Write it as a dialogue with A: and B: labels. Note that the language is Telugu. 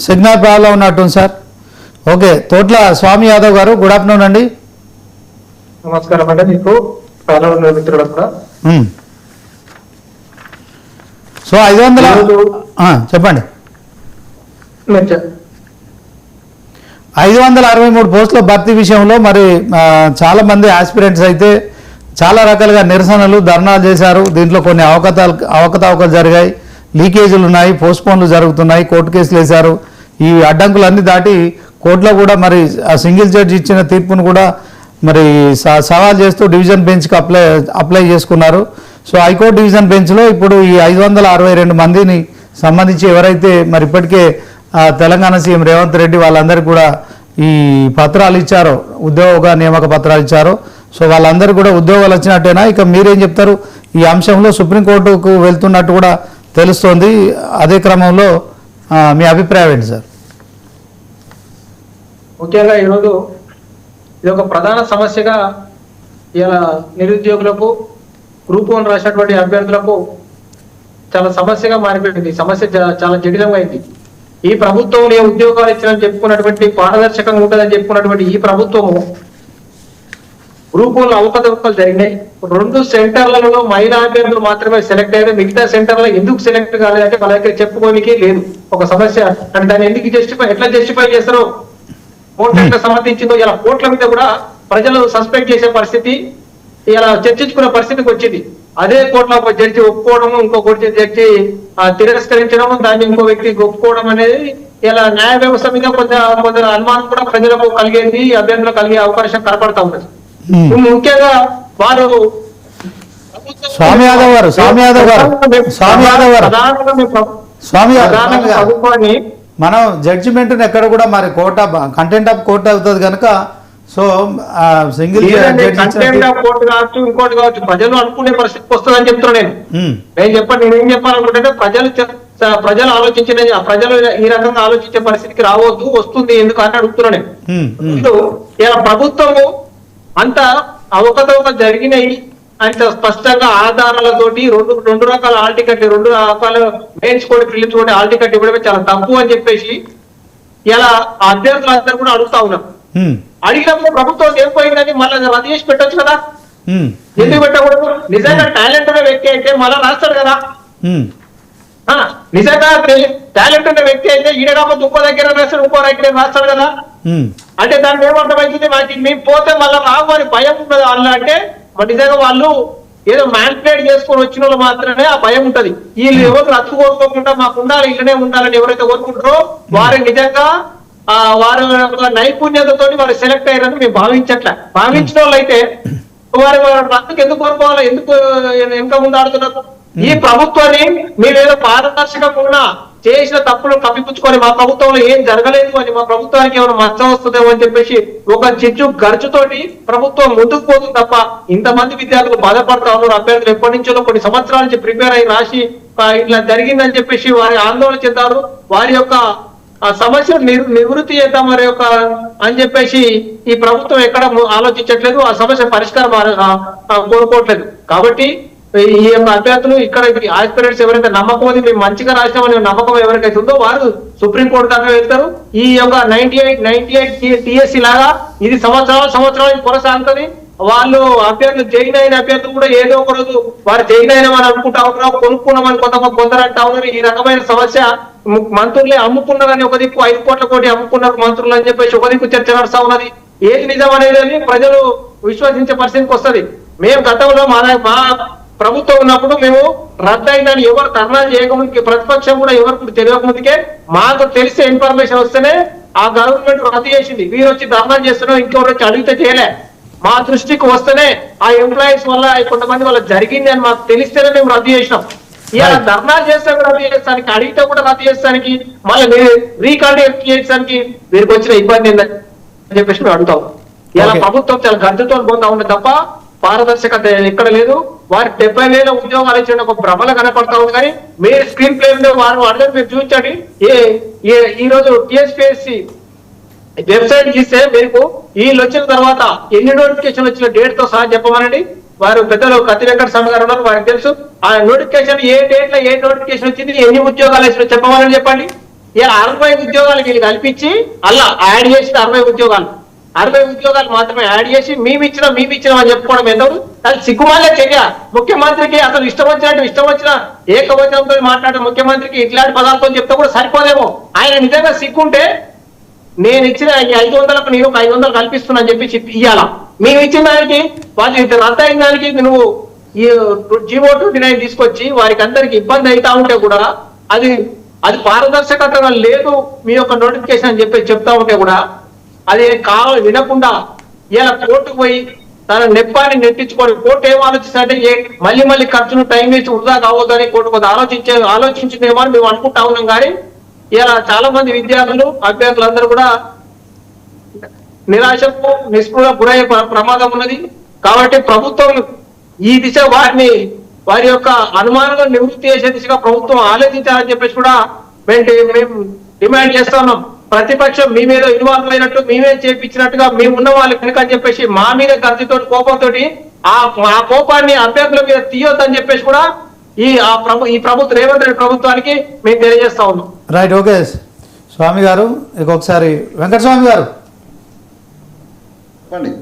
A: సిగ్నల్ ప్రాబ్లం ఉన్నట్టుంది సార్. ఓకే, తోట్ల స్వామి యాదవ్ గారు, గుడ్ ఆఫ్టర్నూన్ అండి.
B: నమస్కారం అండి మీకు మిత్రులకు కూడా.
A: సో 500 చెప్పండి. 563 పోస్టుల భర్తీ విషయంలో మరి చాలా మంది ఆస్పిరెంట్స్ అయితే చాలా రకాలుగా నిరసనలు, ధర్నాలు చేశారు. దీంట్లో కొన్ని అవకతవకలు జరిగాయి, లీకేజీలు ఉన్నాయి, పోస్ట్పోన్లు జరుగుతున్నాయి, కోర్టు కేసులు వేశారు. ఈ అడ్డంకులన్నీ దాటి కోర్టులో కూడా మరి ఆ సింగిల్ జడ్జి ఇచ్చిన తీర్పును కూడా మరి సవాల్ చేస్తూ డివిజన్ బెంచ్కి అప్లై చేసుకున్నారు. సో హైకోర్టు డివిజన్ బెంచ్లో ఇప్పుడు ఈ 562 మందిని సంబంధించి ఎవరైతే మరి ఇప్పటికే తెలంగాణ సీఎం రేవంత్ రెడ్డి వాళ్ళందరికీ కూడా ఈ పత్రాలు ఇచ్చారో, ఉద్యోగ నియామక పత్రాలు ఇచ్చారో, సో వాళ్ళందరికీ కూడా ఉద్యోగాలు వచ్చినట్టేనా? ఇక మీరేం చెప్తారు? ఈ అంశంలో సుప్రీంకోర్టుకు వెళ్తున్నట్టు కూడా తెలుస్తోంది. అదే క్రమంలో మీ అభిప్రాయం ఏంటి సార్?
B: ముఖ్యంగా ఈరోజు ఇది ఒక ప్రధాన సమస్యగా ఇలా నిరుద్యోగులకు, గ్రూప్ 1 రాసినటువంటి అభ్యర్థులకు చాలా సమస్యగా మారిపోయింది. సమస్య చాలా జటిలంగా అయింది. ఈ ప్రభుత్వం ఉద్యోగాలు ఇచ్చారని చెప్పుకున్నటువంటి, పారదర్శకంగా ఉంటుందని చెప్పుకున్నటువంటి ఈ ప్రభుత్వము గ్రూప్ 1 అవకతవకలు జరిగినాయి. 2 సెంటర్లలో మహిళా అభ్యర్థులు మాత్రమే సెలెక్ట్ అయ్యారు. మిగతా సెంటర్లో ఎందుకు సెలెక్ట్ కాలేదంటే వాళ్ళ దగ్గర చెప్పుకోనికి లేదు. ఒక సమస్య అంటే దాన్ని ఎందుకు ఎట్లా జస్టిఫై చేస్తారో, కోర్టు ఎట్లా సమర్థించిందో, ఇలా కోర్టుల మీద కూడా ప్రజలు సస్పెక్ట్ చేసే పరిస్థితి, ఇలా చర్చించుకునే పరిస్థితికి వచ్చింది. అదే కోర్టులో ఒక జడ్జి ఒప్పుకోవడము, ఇంకో జడ్జి తిరస్కరించడం, దాన్ని ఇంకో వ్యక్తికి ఒప్పుకోవడం అనేది ఇలా న్యాయ వ్యవస్థ మీద కొందరు అనుమానం కూడా ప్రజలకు కలిగేది, అభ్యర్థులకు కలిగే అవకాశం కనపడతా ఉన్నది. ముఖ్యంగా వారు
A: ప్రభుత్వాన్ని మనం జడ్జిమెంట్ ఎక్కడ కూడా మరి కోర్ట్ కంటెంట్ ఆఫ్ కోర్ట్ అవుతుంది కనుక, so single
B: content of court కావచ్చు, ఇంకోటి కావచ్చు, ప్రజలు అనుకునే పరిస్థితికి వస్తుందని చెప్తున్నాను నేనేం చెప్పాలనుకుంటే ప్రజలు ఆలోచించిన ప్రజలు ఈ రకంగా ఆలోచించే పరిస్థితికి రావద్దు, వస్తుంది ఎందుకంటే అడుగుతున్నాను నేను. ఇలా ప్రభుత్వము అంత అవకతవక జరిగినాయి అంత స్పష్టంగా ఆధారాలతోటి రెండు రకాల హాల్ టికెట్, 2 రకాల mains code, prelims code hall ticket ఇవ్వడమే చాలా తప్పు అని చెప్పేసి ఇలా అభ్యర్థులందరూ కూడా అడుగుతా ఉన్నాం. అడిగినప్పుడు ప్రభుత్వం ఏం పోయిందని మళ్ళీ రద్దు చేసి పెట్టొచ్చు కదా, ఎందుకు పెట్టకూడదు? నిజంగా టాలెంట్ ఉన్న వ్యక్తి అయితే మళ్ళీ రాస్తాడు కదా. నిజంగా టాలెంట్ ఉన్న వ్యక్తి అయితే ఈడ కాకపోతే ఇంకో దగ్గర రాస్తాడు, ఇంకో దగ్గర రాస్తాడు కదా. అంటే దాన్ని ఏమర్థమైంది, మేము పోతే మళ్ళీ రావు అని భయం ఉన్నది వాళ్ళు. అంటే నిజంగా వాళ్ళు ఏదో మ్యాన్పులేట్ చేసుకొని వచ్చిన వాళ్ళు మాత్రమే ఆ భయం ఉంటది. వీళ్ళు ఎవరు రద్దు కోరుకోకుండా మాకు ఉండాలి, ఇళ్ళనే ఉండాలని ఎవరైతే కోరుకుంటారో వారు నిజంగా వారి నైపుణ్యతతో వారు సెలెక్ట్ అయ్యారని మేము భావించిన వాళ్ళు అయితే వారి రద్దుకు ఎందుకు కోరుకోవాలి, ఎందుకు ఇంకా ముందు ఆడుతున్నారు? ఈ ప్రభుత్వాన్ని మీరేదో పారదర్శకంగా చేసిన తప్పులు కప్పిపుచ్చుకొని మా ప్రభుత్వంలో ఏం జరగలేదు అని, మా ప్రభుత్వానికి ఏమైనా మచ్చ వస్తుందేమో అని చెప్పేసి ఒక చిచ్చు గర్జుతోటి ప్రభుత్వం ముందుకు పోతుంది తప్ప ఇంతమంది విద్యార్థులు బాధపడతా ఉన్నారు. అభ్యర్థులు ఎప్పటి నుంచో కొన్ని సంవత్సరాల నుంచి ప్రిపేర్ అయ్యి రాసి ఇట్లా జరిగిందని చెప్పేసి వారి ఆందోళన చెందారు. వారి యొక్క సమస్యను నివృత్తి చేద్దాం మరి అని చెప్పేసి ఈ ప్రభుత్వం ఎక్కడ ఆలోచించట్లేదు, ఆ సమస్య పరిష్కారం కోరుకోవట్లేదు. కాబట్టి ఈ యొక్క అభ్యర్థులు ఇక్కడ ఆస్పిరెంట్స్ ఎవరైతే నమ్మకం ఉంది, మేము మంచిగా రాసినామనే నమ్మకం ఎవరికైతే ఉందో వారు సుప్రీంకోర్టు దాకా వెళ్తారు. ఈ యొక్క 98 టిఎస్సి లాగా ఇది సంవత్సరాలు కొనసాగుతుంది. వాళ్ళు అభ్యర్థులు జైన్ అయిన అభ్యర్థులు కూడా ఏదో ఒక రోజు వారు జైన్ అయినామని అనుకుంటా ఉన్నారు, కొనుక్కున్నామని కొందరు అంటా ఉన్నారు. ఈ రకమైన సమస్య మంత్రులే అమ్ముకున్నారని ఒక దిక్కు 5 కోట్ల కోటి అమ్ముకున్నారు మంత్రులు అని చెప్పేసి ఒక దిక్కు చర్చ నడుస్తా ఉన్నది. ఏది నిజం అనేది ప్రజలు విశ్వసించే పరిస్థితికి వస్తుంది. మేము గతంలో మా ప్రభుత్వం ఉన్నప్పుడు మేము రద్దు అయిందని ఎవరు ధర్నాలు చేయకముందుకే, ప్రతిపక్షం కూడా ఎవరికి తెలియకముందుకే మాకు తెలిసే ఇన్ఫర్మేషన్ వస్తేనే ఆ గవర్నమెంట్ రద్దు చేసింది. వీరు వచ్చి ధర్నాలు చేస్తున్నాం, ఇంకెవరు వచ్చి అడిగితే చేయలే. మా దృష్టికి వస్తేనే ఆ ఎంప్లాయీస్ వల్ల కొంతమంది వల్ల జరిగింది అని మాకు తెలిస్తేనే మేము రద్దు చేసినాం. ఇలా ధర్నాలు చేస్తే రద్దు చేస్తానికి, అడిగితే కూడా రద్దు చేస్తానికి, మళ్ళీ రీకాంటాక్ట్ చేయడానికి వీరికి వచ్చిన ఇబ్బంది ఏందని చెప్పేసి మేము అడుగుతాం. ఇలా ప్రభుత్వం చాలా గర్జతో పోతా ఉంది తప్ప పారదర్శకత ఎక్కడ లేదు. వారి 70,000 ఉద్యోగాలు ఇచ్చిన ఒక భ్రమల కనపడతా ఉంది. కానీ మీరు స్క్రీన్ ప్లే మీద వారు అర్థం మీరు చూపించండి. ఈ రోజు టీఎస్పీఎస్సీ వెబ్సైట్ చూస్తే మీకు వీళ్ళు వచ్చిన తర్వాత ఎన్ని నోటిఫికేషన్ వచ్చిన డేట్ తో సహా చెప్పమనండి. వారు పెద్దలు కత్తి వెంకట స్వామి గారు ఉన్నారు, వారికి తెలుసు. ఆ నోటిఫికేషన్ ఏ డేట్ లో ఏ నోటిఫికేషన్ వచ్చింది, ఎన్ని ఉద్యోగాలు వచ్చినా చెప్పమని చెప్పండి. ఇలా 60 ఉద్యోగాలు వీళ్ళు కల్పించి అలా యాడ్ చేసిన 60 ఉద్యోగాలు మాత్రమే యాడ్ చేసి మేమిచ్చినాం అని చెప్పుకోవడం ఎందుకు? అది సిగ్గుమాలే చర్య. ముఖ్యమంత్రికి అసలు ఇష్టం వచ్చిన ఏకవచనంతో మాట్లాడే ముఖ్యమంత్రికి ఇట్లాంటి పదాలతో చెప్తే కూడా సరిపోదేమో. ఆయన నిజంగా సిగ్గుంటే నేను ఇచ్చిన 500కు నేను 500 కల్పిస్తున్నా అని చెప్పి ఇయ్యాల. మేము ఇచ్చిన దానికి వాళ్ళు రద్దు అయిన దానికి నువ్వు ఈ జీవో 29 తీసుకొచ్చి వారికి అందరికి ఇబ్బంది అవుతా ఉంటే కూడా అది పారదర్శకతగా లేదు మీ యొక్క నోటిఫికేషన్ అని చెప్పి చెప్తా ఉంటే కూడా అది వినకుండా ఇలా కోర్టుకు పోయి తన నెప్పాన్ని నెట్టించుకొని కోర్టు ఏం ఆలోచిస్తుంటే మళ్ళీ ఖర్చును టైం వేసి వృధా కావద్దని కోర్టు కొంత ఆలోచించిందేమో అని మేము అనుకుంటా ఉన్నాం. కానీ ఇలా చాలా మంది విద్యార్థులు అభ్యర్థులందరూ కూడా నిరాశకు నిస్పృహ గురయ్యే ప్రమాదం ఉన్నది. కాబట్టి ప్రభుత్వం ఈ దిశ వారి యొక్క అనుమానాలను నివృత్తి చేసే దిశగా ప్రభుత్వం ఆలోచించాలని చెప్పేసి కూడా మేము డిమాండ్ చేస్తా ఉన్నాం. ప్రతిపక్షం మీ మీద ఇన్వాల్వ్ అయినట్టు మేమే చేపించినట్టుగా మేము ఉన్న వాళ్ళు కనుక అని చెప్పేసి మా మీద గర్జతో కోపంతో ఆ కోపాన్ని అభ్యర్థుల మీద తీయొద్దని చెప్పేసి కూడా ఈ ప్రభుత్వం రేవంత్ రెడ్డి ప్రభుత్వానికి మేము తెలియజేస్తా ఉన్నాం.
A: రైట్, ఓకే స్వామి గారు. ఇంకొకసారి వెంకటస్వామి గారు
C: చెప్పండి.